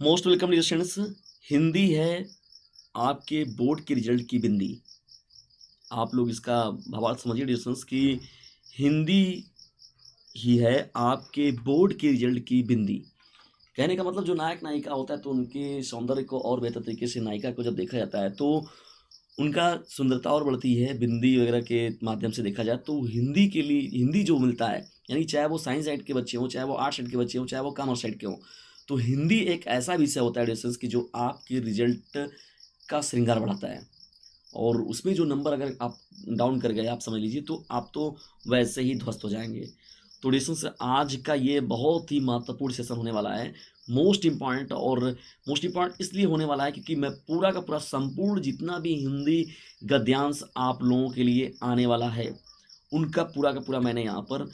Most welcome dear students. Hindi है आपके board के रिजल्ट की बिंदी। आप लोग इसका भावार्थ समझिए डियर स्टूडेंट्स कि हिंदी ही है आपके बोर्ड के रिजल्ट की बिंदी। कहने का मतलब जो नायक नायिका होता है तो उनके सौंदर्य को और बेहतर तरीके से नायिका को जब देखा जाता है तो उनका सुंदरता और बढ़ती है बिंदी वगैरह के माध्यम से देखा जाए तो हिंदी के लिए हिंदी जो मिलता है, यानी चाहे वो साइंस साइड के बच्चे हों, चाहे वो आर्ट्स साइड के बच्चे हों, चाहे वो कॉमर्स साइड के हों, तो हिंदी एक ऐसा विषय होता है डिस्टेंस की जो आपके रिजल्ट का श्रृंगार बढ़ाता है। और उसमें जो नंबर अगर आप डाउन कर गए, आप समझ लीजिए, तो आप तो वैसे ही ध्वस्त हो जाएंगे। तो डिस्टेंस आज का ये बहुत ही महत्वपूर्ण सेशन होने वाला है, मोस्ट इम्पॉर्टेंट। और मोस्ट इम्पॉर्टेंट इसलिए होने वाला है क्योंकि मैं पूरा का पूरा संपूर्ण जितना भी हिंदी गद्यांश आप लोगों के लिए आने वाला है उनका पूरा का पूरा मैंने यहाँ पर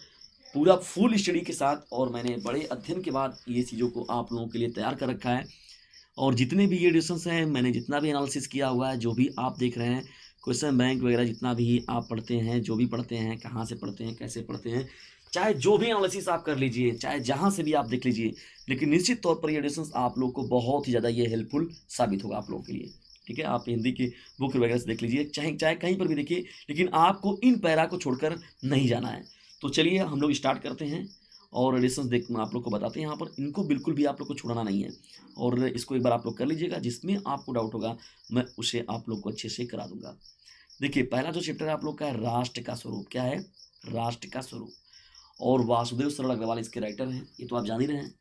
पूरा फुल स्टडी के साथ और मैंने बड़े अध्ययन के बाद ये चीज़ों को आप लोगों के लिए तैयार कर रखा है। और जितने भी ये डिस्कशंस हैं, मैंने जितना भी एनालिसिस किया हुआ है, जो भी आप देख रहे हैं, क्वेश्चन बैंक वगैरह जितना भी आप पढ़ते हैं, जो भी पढ़ते हैं, कहाँ से पढ़ते हैं, कैसे पढ़ते हैं, चाहे जो भी एनालिसिस आप कर लीजिए, चाहे जहाँ से भी आप देख लीजिए, लेकिन निश्चित तौर पर ये डिस्कशंस आप लोग को बहुत ही ज़्यादा ये हेल्पफुल साबित होगा आप लोगों के लिए। ठीक है, आप हिंदी की बुक वगैरह से देख लीजिए, चाहे चाहे कहीं पर भी देखिए, लेकिन आपको इन पैरा को छोड़कर नहीं जाना है। तो चलिए हम लोग स्टार्ट करते हैं और डिस्कशंस देख आप लोग को बताते हैं। यहाँ पर इनको बिल्कुल भी आप लोग को छोड़ना नहीं है और इसको एक बार आप लोग कर लीजिएगा। जिसमें आपको डाउट होगा मैं उसे आप लोग को अच्छे से करा दूंगा। देखिए, पहला जो चैप्टर है आप लोग का है राष्ट्र का स्वरूप। क्या है? राष्ट्र का स्वरूप। और वासुदेव सरल अग्रवाल इसके राइटर हैं, ये तो आप जान ही रहे हैं।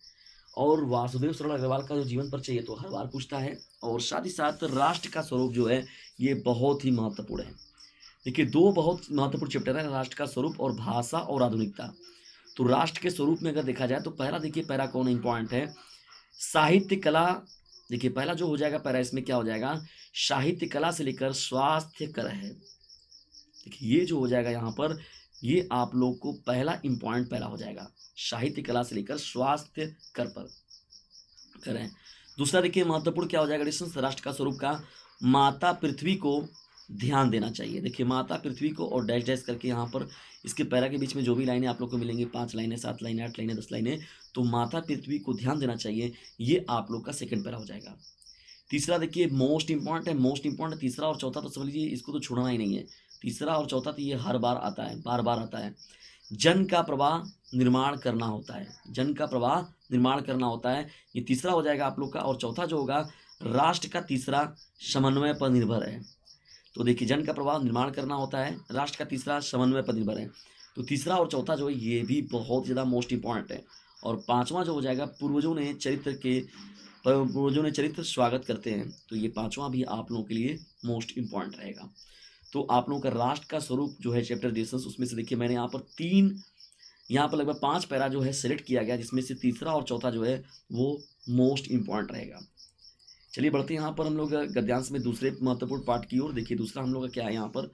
और वासुदेव सरल अग्रवाल का जो जीवन परिचय ये तो हर बार पूछता है। और साथ ही साथ राष्ट्र का स्वरूप जो है ये बहुत ही महत्वपूर्ण है। देखिए, दो बहुत महत्वपूर्ण चैप्टर है, राष्ट्र का स्वरूप और भाषा और आधुनिकता। तो राष्ट्र के स्वरूप में अगर देखा जाए तो पहला देखिए पैरा कौन इंपॉर्टेंट है, साहित्य कला। देखिए पहला जो हो जाएगा पैरा, इसमें क्या हो जाएगा, साहित्य कला से लेकर स्वास्थ्य कर है। देखिए ये जो हो जाएगा यहाँ पर, ये आप लोग को पहला इंपॉर्टेंट पैरा हो जाएगा, साहित्य कला से लेकर स्वास्थ्य कर पर करें। दूसरा देखिए महत्वपूर्ण क्या हो जाएगा डिस्टेंस राष्ट्र का स्वरूप का, माता पृथ्वी को ध्यान देना चाहिए। देखिए माता पृथ्वी को और डैश डैश करके यहाँ पर इसके पैरा के बीच में जो भी लाइनें आप लोग को मिलेंगी, 5 लाइनें, 7 लाइनें, 8 लाइनें, 10 लाइनें, तो माता पृथ्वी को ध्यान देना चाहिए, ये आप लोग का सेकंड पैरा हो जाएगा। तीसरा देखिए मोस्ट इंपॉर्टेंट है, मोस्ट इंपॉर्टेंट तीसरा और चौथा तो समझ लीजिए इसको तो छोड़ना ही नहीं है। तीसरा और चौथा तो ये हर बार आता है, बार बार आता है। जन का प्रवाह निर्माण करना होता है, जन का प्रवाह निर्माण करना होता है, ये तीसरा हो जाएगा आप लोग का। और चौथा जो होगा राष्ट्र का तीसरा समन्वय पर निर्भर है। तो देखिए जन का प्रवाह निर्माण करना होता है, राष्ट्र का तीसरा समन्वय पर निर्भर है। तो तीसरा और चौथा जो है ये भी बहुत ज़्यादा मोस्ट इंपॉर्टेंट है। और पांचवा जो हो जाएगा पूर्वजों ने चरित्र स्वागत करते हैं, तो ये पांचवा भी आप लोगों के लिए मोस्ट इंपॉर्टेंट रहेगा। तो आप लोगों का राष्ट्र का स्वरूप जो है चैप्टर डिस्कस, उसमें से देखिए मैंने यहाँ पर लगभग 5 पैरा जो है सेलेक्ट किया गया, जिसमें से तीसरा और चौथा जो है वो मोस्ट इंपॉर्टेंट रहेगा। चलिए बढ़ते हैं यहाँ पर हम लोग गद्यांश में दूसरे महत्वपूर्ण पार्ट की ओर। देखिए दूसरा हम लोग का क्या है यहाँ पर,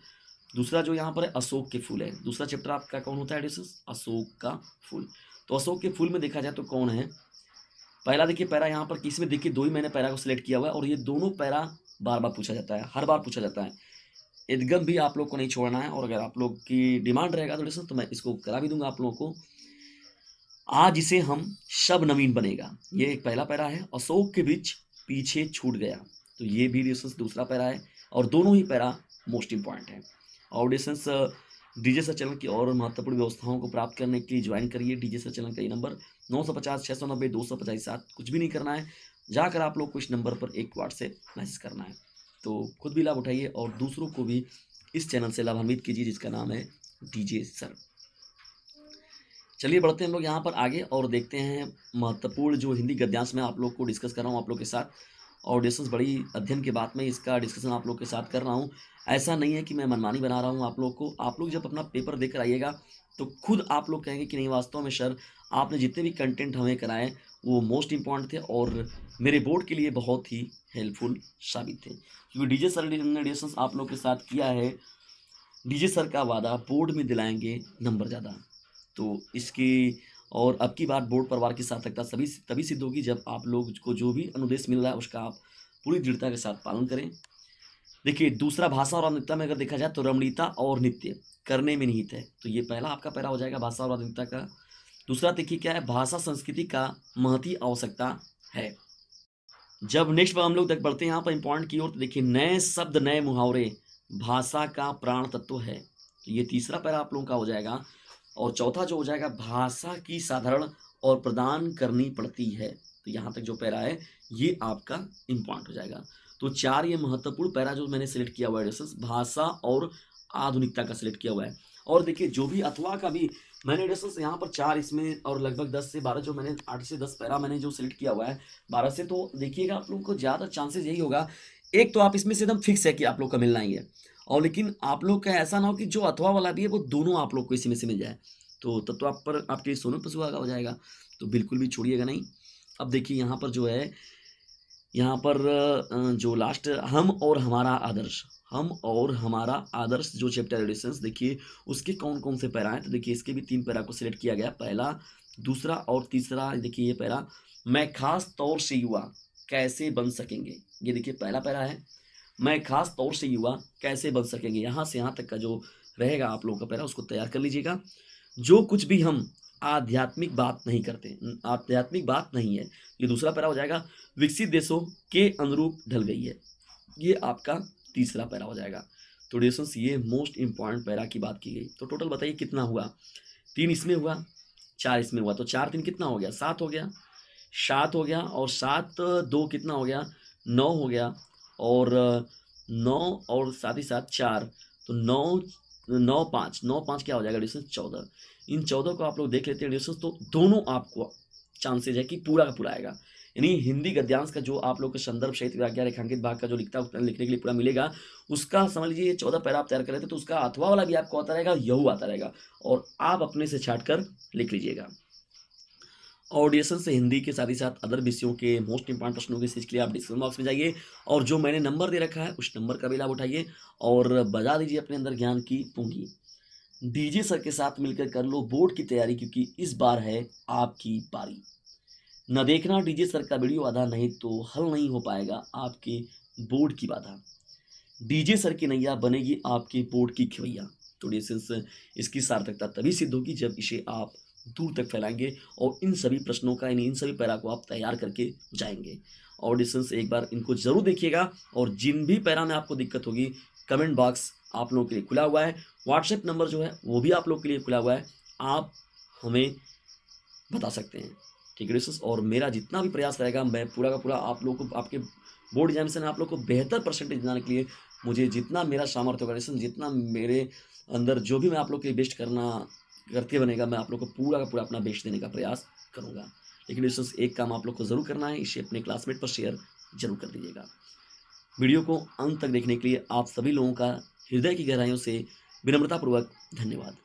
दूसरा जो यहाँ पर है अशोक के फूल है। दूसरा चैप्टर आपका कौन होता है डिस्कस, अशोक का फूल। तो अशोक के फूल में देखा जाए तो कौन है, पहला देखिए पैरा यहाँ पर किसमें, देखिए दो ही मैंने पैरा को सिलेक्ट किया हुआ है और ये दोनों पैरा बार बार पूछा जाता है, हर बार पूछा जाता है, एकदम भी आप लोग को नहीं छोड़ना है। और अगर आप लोग की डिमांड रहेगा तो डिस्कस तो मैं इसको करा भी दूंगा आप लोगों को। आज इसे हम शब नवीन बनेगा, ये एक पहला पैरा है। अशोक के वृक्ष पीछे छूट गया, तो ये भी डिस्टेंस दूसरा पैरा है। और दोनों ही पैरा मोस्ट इंपॉर्टेंट है। और डिस्टेंस डीजे संचलन की और महत्वपूर्ण व्यवस्थाओं को प्राप्त करने के लिए ज्वाइन करिए डीजे संचलन का ये नंबर 950 690 250 कुछ भी नहीं करना है, जाकर आप लोग को इस नंबर पर एक व्हाट्सएप मैसेज करना है। तो खुद भी लाभ उठाइए और दूसरों को भी इस चैनल से लाभान्वित कीजिए जिसका नाम है डीजे सर। चलिए बढ़ते हैं हम लोग यहाँ पर आगे और देखते हैं महत्वपूर्ण जो हिंदी गद्यांश में आप लोग को डिस्कस कर रहा हूँ आप लोग के साथ। और डिस्कस बड़ी अध्ययन के बाद में इसका डिस्कशन आप लोग के साथ कर रहा हूँ। ऐसा नहीं है कि मैं मनमानी बना रहा हूँ आप लोग को। आप लोग जब अपना पेपर देकर आइएगा तो खुद आप लोग कहेंगे कि नहीं वास्तव में सर आपने जितने भी कंटेंट हमें कराए वो मोस्ट इंपॉर्टेंट थे और मेरे बोर्ड के लिए बहुत ही हेल्पफुल साबित थे। क्योंकि डीजे सर ने डिस्कस आप लोग के साथ किया है, डीजे सर का वादा बोर्ड में दिलाएंगे नंबर ज़्यादा। तो इसकी और अब की बार बोर्ड परिवार की सार्थकता सभी तभी सिद्ध होगी जब आप लोग को जो भी अनुदेश मिल रहा है उसका आप पूरी दृढ़ता के साथ पालन करें। देखिए दूसरा भाषा और आधुनिकता में अगर देखा जाए तो रमणीयता और नित्य करने में निहित है, तो ये पहला आपका पैरा हो जाएगा भाषा और आधुनिकता का। दूसरा देखिए क्या है, भाषा संस्कृति का महती आवश्यकता है। जब नेक्स्ट बार हम लोग तक बढ़ते हैं यहाँ पर इम्पॉर्टेंट की ओर, तो देखिए नए शब्द नए मुहावरे भाषा का प्राण तत्व है। तो ये तीसरा पैरा आप लोगों का हो जाएगा। और चौथा जो हो जाएगा, भाषा की साधारण और प्रदान करनी पड़ती है। तो यहाँ तक जो पैरा है ये आपका इम्पॉर्टेंट हो जाएगा। तो 4 ये महत्वपूर्ण पैरा जो मैंने सेलेक्ट किया हुआ है, भाषा और आधुनिकता का सिलेक्ट किया हुआ है। और देखिए जो भी अथवा का भी मैंने डिस्टेंस यहाँ पर 4 इसमें और लगभग 10 से 12 जो मैंने 8 से 10 पैरा मैंने जो सिलेक्ट किया हुआ है 12 से, तो देखिएगा आप लोगों को ज़्यादा चांसेस यही होगा। एक तो आप इसमें से एकदम फिक्स है कि आप लोग का मिलना ही है, और लेकिन आप लोग का ऐसा ना हो कि जो अथवा वाला भी है वो दोनों आप लोग को इसी में से मिल जाए, तो तब तो आप पर आपके लिए सोने पर सुहागा हो जाएगा। तो बिल्कुल भी छोड़िएगा नहीं। अब देखिए यहाँ पर जो है, यहाँ पर जो लास्ट हम और हमारा आदर्श, हम और हमारा आदर्श जो चैप्टर एडिशंस, देखिए उसके कौन कौन से पैरा हैं। तो देखिए इसके भी 3 पैरा को सिलेक्ट किया गया, पहला, दूसरा और तीसरा। देखिए ये पैरा, मैं खास तौर से युवा कैसे बन सकेंगे, ये देखिए पहला पैरा है, मैं खास तौर से युवा कैसे बन सकेंगे। यहाँ से यहाँ तक का जो रहेगा आप लोगों का पैरा, उसको तैयार कर लीजिएगा। जो कुछ भी हम आध्यात्मिक बात नहीं करते, आध्यात्मिक बात नहीं है, ये दूसरा पैरा हो जाएगा। विकसित देशों के अनुरूप ढल गई है, ये आपका तीसरा पैरा हो जाएगा। तो डिस्टेंस ये मोस्ट इंपॉर्टेंट पैरा की बात की गई। तो टोटल बताइए कितना हुआ, 3 इसमें हुआ, 4 इसमें हुआ, तो 4 3 कितना हो गया, 7 हो गया, 7 हो गया, और 7 2 कितना हो गया, 9 हो गया, और 9 और साथ ही साथ 4, तो 9 9 5 9 5 क्या हो जाएगा डिस्टेंस, 14। इन 14 को आप लोग देख लेते हैं डिस्टेंस, तो दोनों आपको चांसेज है कि पूरा का पूरा आएगा। यानी हिंदी गद्यांश का जो आप लोग के संदर्भ सहित व्याख्या रेखांकित भाग का जो लिखने के लिए पूरा मिलेगा, उसका समझ लीजिए ये 14 पैरा आप तैयार कर रहे थे, तो उसका अथवा वाला भी आपको आता रहेगा, यहू आता रहेगा, और आप अपने से छाट कर लिख लीजिएगा। ऑडिशन से हिंदी के साथ ही साथ अदर विषयों के मोस्ट इंपॉर्टेंट प्रश्नों की सीरीज के लिए आप डिस्क्रिप्शन बॉक्स में जाइए, और जो मैंने नंबर दे रखा है उस नंबर का भी लाभ उठाइए, और बजा दीजिए अपने अंदर ज्ञान की पूंगी। डीजे सर के साथ मिलकर कर लो बोर्ड की तैयारी, क्योंकि इस बार है आपकी बारी। न देखना डीजे सर का वीडियो आधा, नहीं तो हल नहीं हो पाएगा आपके बोर्ड की बाधा। डीजे सर की नैया बनेगी आपके बोर्ड की खवैया। तो इसकी सार्थकता तभी सिद्ध होगी जब इसे आप दूर तक फैलाएंगे, और इन सभी प्रश्नों का, इन सभी पैरा को आप तैयार करके जाएंगे। ऑडिशंस एक बार इनको जरूर देखिएगा, और जिन भी पैरा में आपको दिक्कत होगी, कमेंट बॉक्स आप लोगों के लिए खुला हुआ है, व्हाट्सएप नंबर जो है वो भी आप लोग के लिए खुला हुआ है, आप हमें बता सकते हैं, ठीक है दोस्तों। और मेरा जितना भी प्रयास रहेगा, मैं पूरा का पूरा आप लोग को, आपके बोर्ड एग्जामिनेशन में आप लोग को बेहतर परसेंटेज दिलाने के लिए मुझे जितना मेरा सामर्थ्य होगा, जितना मेरे अंदर जो भी मैं आप लोग के लिए बेस्ट करके बनेगा, मैं आप लोग को पूरा का पूरा अपना बेस्ट देने का प्रयास करूँगा। लेकिन दोस्तों एक काम आप लोग को ज़रूर करना है, इसे अपने क्लासमेट पर शेयर जरूर कर दीजिएगा। वीडियो को अंत तक देखने के लिए आप सभी लोगों का हृदय की गहराइयों से विनम्रतापूर्वक धन्यवाद।